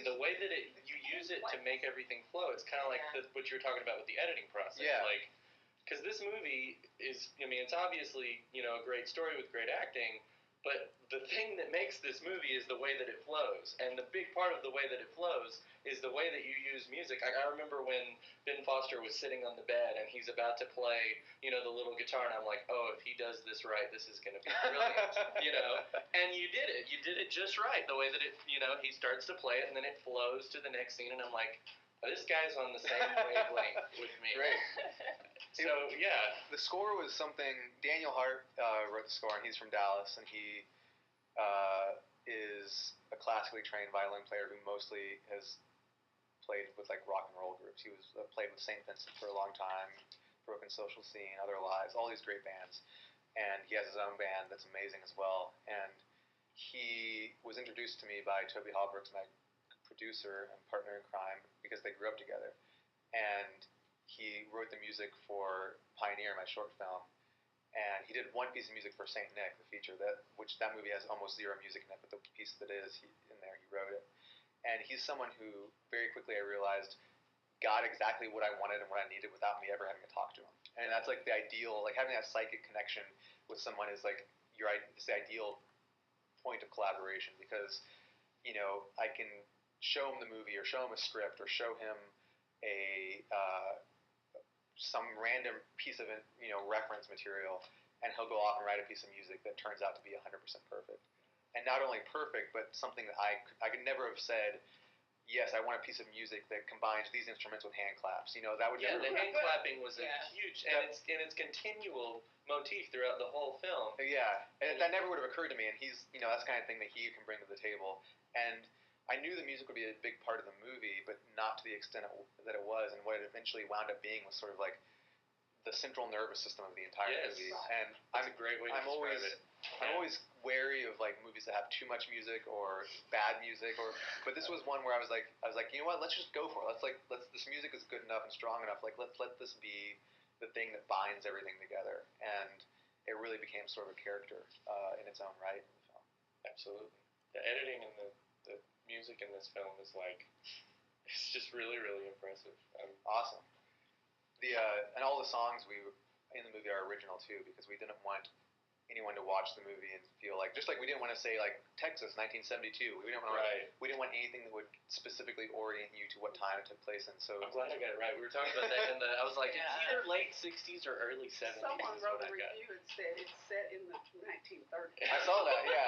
the way that you use it to make everything flow, it's kind of like what you were talking about with the editing process. Yeah. Like, because this movie is, I mean, it's obviously, you know, a great story with great acting, but the thing that makes this movie is the way that it flows. And the big part of the way that it flows is the way that you use music. I remember when Ben Foster was sitting on the bed and he's about to play, you know, the little guitar, and I'm like, oh, if he does this right, this is going to be brilliant, you know? And you did it. You did it just right, the way that it, you know, he starts to play it, and then it flows to the next scene, and I'm like, oh, this guy's on the same wavelength with me. Great. So, yeah. The score was something, Daniel Hart wrote the score, and he's from Dallas, and he is a classically trained violin player who mostly has played with like rock and roll groups. He was played with St. Vincent for a long time, Broken Social Scene, Other Lives, all these great bands. And he has his own band that's amazing as well. And he was introduced to me by Toby Hallbrooks, my producer and partner in crime, because they grew up together. And he wrote the music for Pioneer, my short film, and he did one piece of music for Saint Nick, the feature, that movie has almost zero music in it, but the piece that is in there, he wrote it. And he's someone who, very quickly I realized, got exactly what I wanted and what I needed without me ever having to talk to him. And that's like the ideal, like having that psychic connection with someone is like it's the ideal point of collaboration, because, you know, I can show him the movie or show him a script or show him some random piece of, you know, reference material, and he'll go off and write a piece of music that turns out to be 100% perfect. And not only perfect, but something that I could never have said, yes, I want a piece of music that combines these instruments with hand claps. You know, that would never. The hand clapping was a huge, and it's continual motif throughout the whole film. Yeah, and that never would have occurred to me. And he's, you know, that's the kind of thing that he can bring to the table. And I knew the music would be a big part of the movie, but not to the extent that it was. And what it eventually wound up being was sort of like the central nervous system of the entire movie. And that's a great way to describe it. I'm always wary of like movies that have too much music or bad music, but this was one where I was like, you know what? Let's just go for it. This music is good enough and strong enough. Like, let's let this be the thing that binds everything together. And it really became sort of a character in its own right in the film. Absolutely. The editing and the music in this film is like, it's just really, really impressive. Awesome. And all the songs in the movie are original too, because we didn't want anyone to watch the movie and feel like, just like we didn't want to say like Texas 1972. We didn't want anything that would specifically orient you to what time it took place in. So I'm glad I got it right. We were talking about that, and I was like, it's either late 60s or early 70s. Someone wrote a review and said it's set in the 1930s. I saw that. Yeah.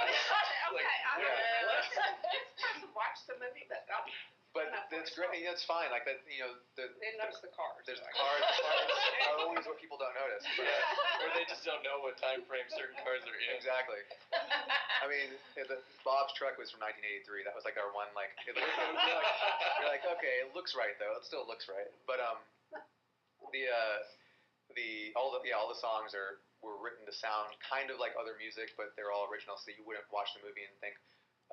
This person watched the movie, but that's great. That's fine. Like that, you know. Didn't notice the cars. There's the cars. The cars are always what people don't notice. But, or they just don't know what time frame certain cars are in. Exactly. I mean, Bob's truck was from 1983. That was like our one. Like, you're like, okay, it looks right though. It still looks right. But all the songs were written to sound kind of like other music, but they're all original, so you wouldn't watch the movie and think,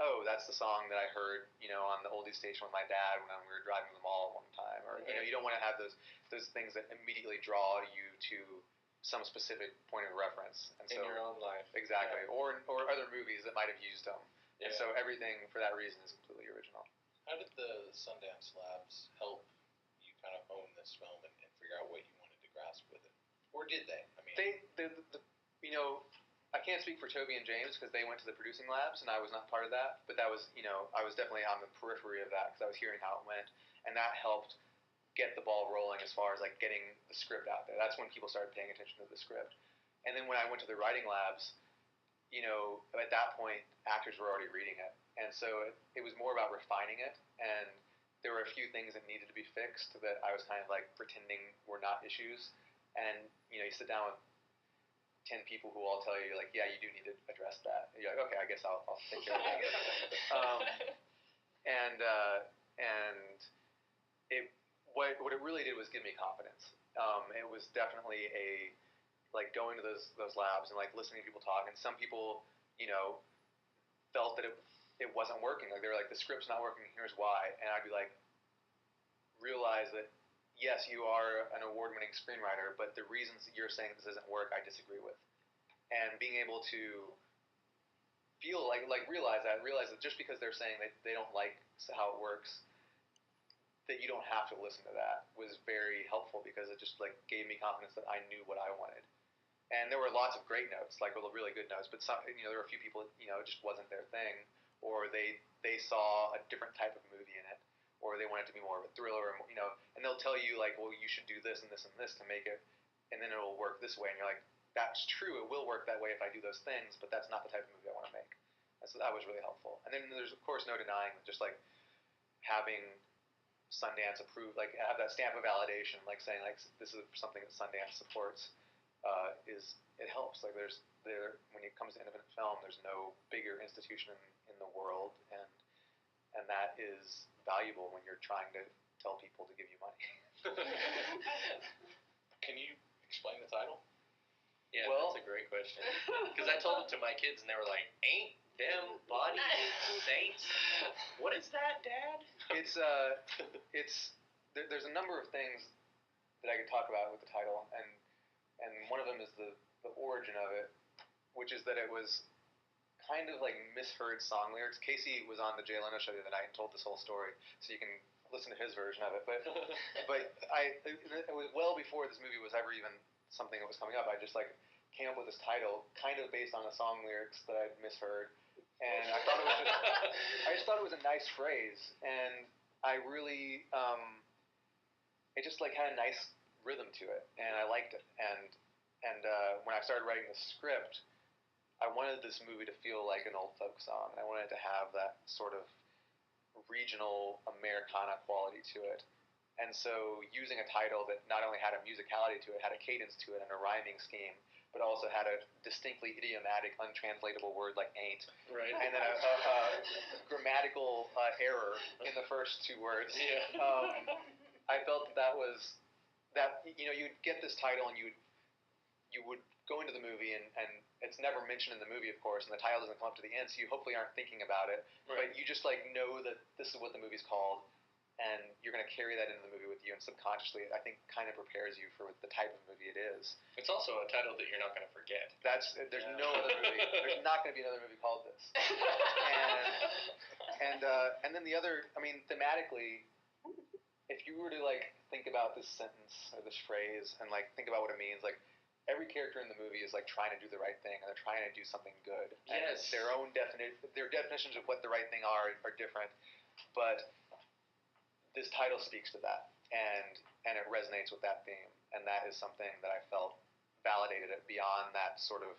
oh, that's the song that I heard, you know, on the oldies station with my dad when we were driving to the mall one time. Or, you know, you don't want to have those things that immediately draw you to some specific point of reference. And in your own life. Exactly. Yeah. Or other movies that might have used them. Yeah. And so everything, for that reason, is completely original. How did the Sundance Labs help you kind of own this film and figure out what you wanted to grasp with it? Or did they? I mean, you know, I can't speak for Toby and James because they went to the producing labs and I was not part of that. But that was, you know, I was definitely on the periphery of that because I was hearing how it went, and that helped get the ball rolling as far as like getting the script out there. That's when people started paying attention to the script. And then when I went to the writing labs, you know, at that point actors were already reading it, and so it was more about refining it. And there were a few things that needed to be fixed that I was kind of like pretending were not issues. And you know, you sit down with 10 people who all tell you, like, yeah, you do need to address that. And you're like, okay, I guess I'll take care of that. What it really did was give me confidence. It was definitely like going to those labs and like listening to people talk. And some people, you know, felt that it wasn't working. Like they were like, the script's not working. Here's why. And I'd be like, realize that yes, you are an award-winning screenwriter, but the reasons that you're saying this doesn't work, I disagree with. And being able to realize that just because they're saying they don't like how it works, that you don't have to listen to that was very helpful because it just like gave me confidence that I knew what I wanted. And there were lots of great notes, like really good notes, but some, there were a few people, it just wasn't their thing, or they saw a different type of movie in it, or they wanted it to be more of a thriller, and they'll tell you like, well, you should do this and this and this to make it, and then it'll work this way, and you're like, that's true, it will work that way if I do those things, but that's not the type of movie I want to make. And so that was really helpful. And then there's of course no denying that just like having Sundance approved, like have that stamp of validation, like saying like this is something that Sundance supports, it helps. Like when it comes to independent film, there's no bigger institution in the world, and that is valuable when you're trying to tell people to give you money. Can you explain the title? Yeah, well, that's a great question. Because I told it to my kids, and they were like, "Ain't them body saints? What is that, Dad?" It's there's a number of things that I could talk about with the title, and one of them is the origin of it, which is that it was kind of like misheard song lyrics. Casey was on the Jay Leno show the other night and told this whole story, so you can listen to his version of it. But it was well before this movie was ever even something that was coming up. I just like came up with this title, kind of based on the song lyrics that I'd misheard, and I just thought it was a nice phrase, and I really it just like had a nice rhythm to it, and I liked it, and when I started writing the script, I wanted this movie to feel like an old folk song, and I wanted it to have that sort of regional Americana quality to it. And so using a title that not only had a musicality to it, had a cadence to it and a rhyming scheme, but also had a distinctly idiomatic, untranslatable word like ain't. Right. And then a grammatical error in the first two words. Yeah. I felt that was, you'd get this title and you would go into the movie and it's never mentioned in the movie, of course, and the title doesn't come up to the end, so you hopefully aren't thinking about it, right. But you just like know that this is what the movie's called, and you're going to carry that into the movie with you, and subconsciously, I think, kind of prepares you for the type of movie it is. It's also a title that you're not going to forget. There's no other movie. There's not going to be another movie called this. And then the other, I mean, thematically, if you were to like think about this sentence or this phrase and like think about what it means, like every character in the movie is like trying to do the right thing and they're trying to do something good. Yes. And their definitions of what the right thing are different, but this title speaks to that, and it resonates with that theme, and that is something that I felt validated it beyond that sort of,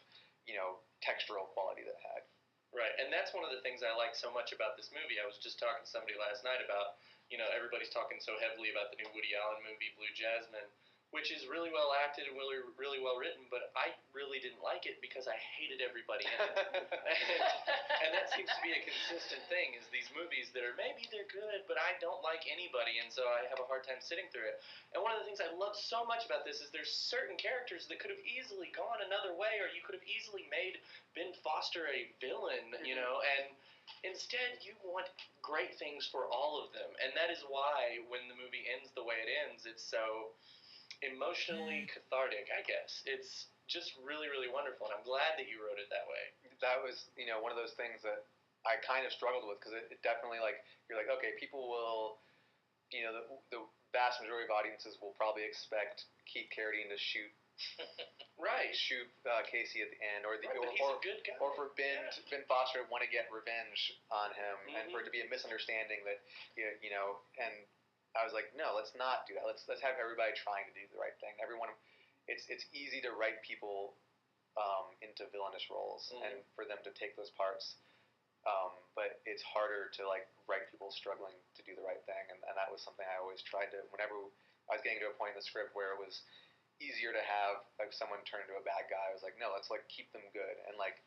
textural quality that it had. Right, and that's one of the things I like so much about this movie. I was just talking to somebody last night about, everybody's talking so heavily about the new Woody Allen movie, Blue Jasmine, which is really well acted and really, really well written, but I really didn't like it because I hated everybody in it. and that seems to be a consistent thing, is these movies that are, maybe they're good, but I don't like anybody, and so I have a hard time sitting through it. And one of the things I love so much about this is there's certain characters that could have easily gone another way, or you could have easily made Ben Foster a villain, and instead you want great things for all of them. And that is why when the movie ends the way it ends, it's so emotionally cathartic, I guess. It's just really, really wonderful, and I'm glad that you wrote it that way. That was, one of those things that I kind of struggled with, because it definitely, like, you're like, okay, people will, the vast majority of audiences will probably expect Keith Carradine to shoot Casey at the end, or he's a good guy. or for Ben Foster to want to get revenge on him, and for it to be a misunderstanding that, and I was like, no, let's not do that. Let's have everybody trying to do the right thing. Everyone, it's easy to write people into villainous roles and for them to take those parts, but it's harder to like write people struggling to do the right thing, and that was something I always tried to. Whenever I was getting to a point in the script where it was easier to have like someone turn into a bad guy, I was like, no, let's like keep them good, and like,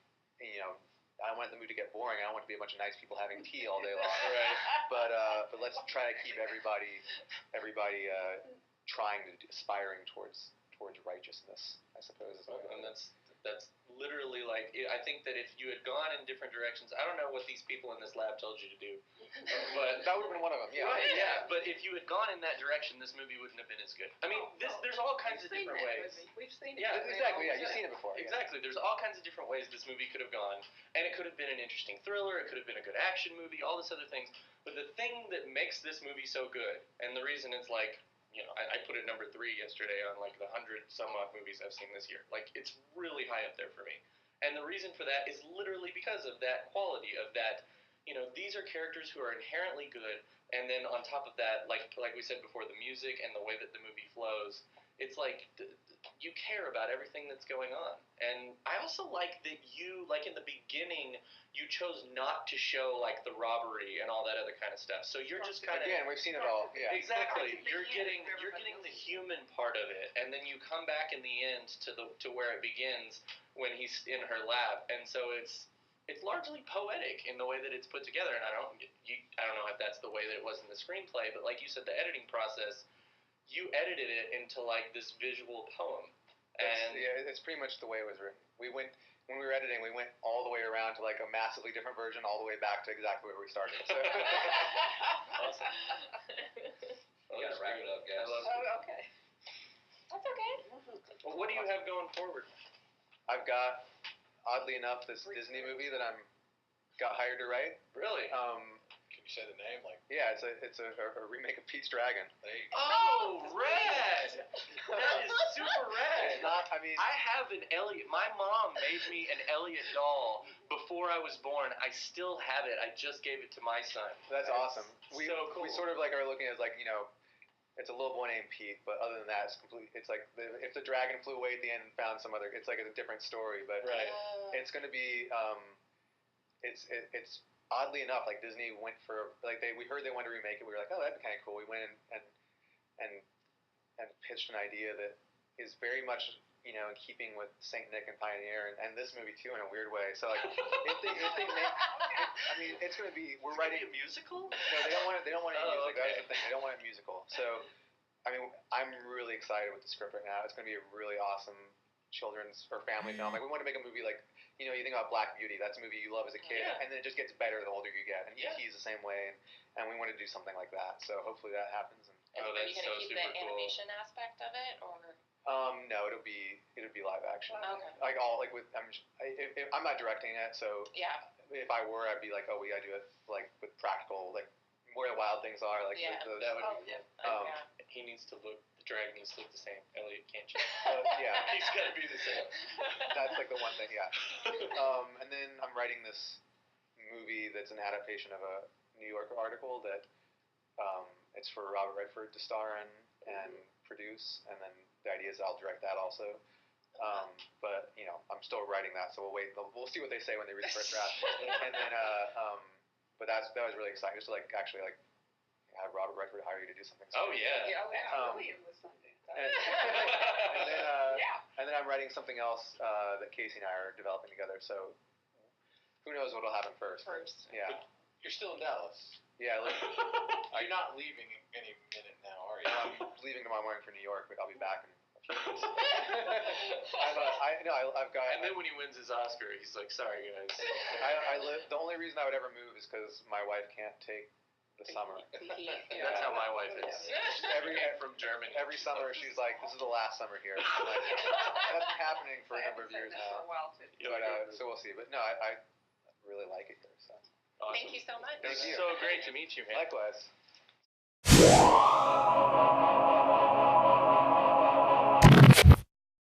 I don't want the movie to get boring. I don't want it to be a bunch of nice people having tea all day long. Right. But let's try to keep everybody trying to aspiring towards righteousness, I suppose. And that's literally like, I think that if you had gone in different directions, I don't know what these people in this lab told you to do, but that would have been one of them. Yeah. Right, yeah. But if you had gone in that direction, this movie wouldn't have been as good. I mean, there's all kinds of different ways. We've seen it. Yeah, exactly. Yeah, you've seen it before. Exactly. There's all kinds of different ways this movie could have gone, and it could have been an interesting thriller. It could have been a good action movie. All this other things. But the thing that makes this movie so good, and the reason it's like, I put it number 3 yesterday on like the 100 some odd movies I've seen this year. Like, it's really high up there for me. And the reason for that is literally because of that quality of that. These are characters who are inherently good, and then on top of that, like we said before, the music and the way that the movie flows, it's like you care about everything that's going on. And I also like that you, like in the beginning, you chose not to show like the robbery and all that other kind of stuff. So you're just kind of, again, we've seen it all. Yeah, exactly. You're getting the human part of it, and then you come back in the end to where it begins when he's in her lab, and so it's largely poetic in the way that it's put together, and I don't know if that's the way that it was in the screenplay, but like you said, the editing process, you edited it into like this visual poem. And it's pretty much the way it was written. When we were editing, we went all the way around to like a massively different version, all the way back to exactly where we started. So. Awesome. You gotta wrap it up, guys. Okay. That's okay. Well, what do you have going forward? I've got, oddly enough, this Disney movie that got hired to write. Really? Can you say the name? Yeah, it's a remake of Pete's Dragon. There you go. Oh, rad! That is super rad. It's not. I mean, I have an Elliot. My mom made me an Elliot doll before I was born. I still have it. I just gave it to my son. that's awesome. So cool. We sort of like are looking at like it's a little boy named Pete, but other than that, it's completely. It's like if the dragon flew away at the end and found some other. It's like a different story, but right. It's going to be. It's oddly enough like Disney went for like we heard they wanted to remake it. We were like, oh, that'd be kind of cool. We went in and pitched an idea that is very much in keeping with Saint Nick and Pioneer and this movie too in a weird way. So like if they make, I mean, it's going to be It's writing a musical. No, they don't want it. They don't want it musical. Okay. That's the thing. They don't want it musical. So I mean, I'm really excited with the script right now. It's going to be a really awesome children's or family film. Like we want to make a movie like. You think about Black Beauty. That's a movie you love as a kid, and then it just gets better the older you get. And E.T.'s the same way, and we want to do something like that. So hopefully that happens. Are you going to keep the animation aspect of it, or? No, it'll be live action. Okay. Like I'm not directing it, so yeah. If I were, I'd be like, oh, we gotta do it like with practical, like where the wild things are, like yeah. That would be. He needs to look. Dragon needs to look the same. Elliot can't change. Yeah, he's got to be the same. That's like the one thing, yeah. And then I'm writing this movie that's an adaptation of a New Yorker article that it's for Robert Redford to star in and produce, and then the idea is I'll direct that also. But I'm still writing that, so we'll wait. We'll see what they say when they read the first draft. And then, but that was really exciting, just to like actually like. Have Robert Redford hire you to do something. Oh yeah. Brilliant with Sundance. And then I'm writing something else that Casey and I are developing together. So who knows what'll happen first? Yeah. But you're still in Dallas. Yeah. You're not leaving any minute now, are you? I'm leaving tomorrow morning for New York, but I'll be back in a few minutes. I've got. And then when he wins his Oscar, he's like, "Sorry guys." I live. The only reason I would ever move is because my wife can't take. The summer. That's how my wife is. From Germany. Every summer she's like, "This is the last summer here." Like, that's been happening for a number of years now. For a while too. But so we'll see. But no, I really like it here. So. Awesome. Thank you so much. Thank you. So great to meet you, man. Likewise.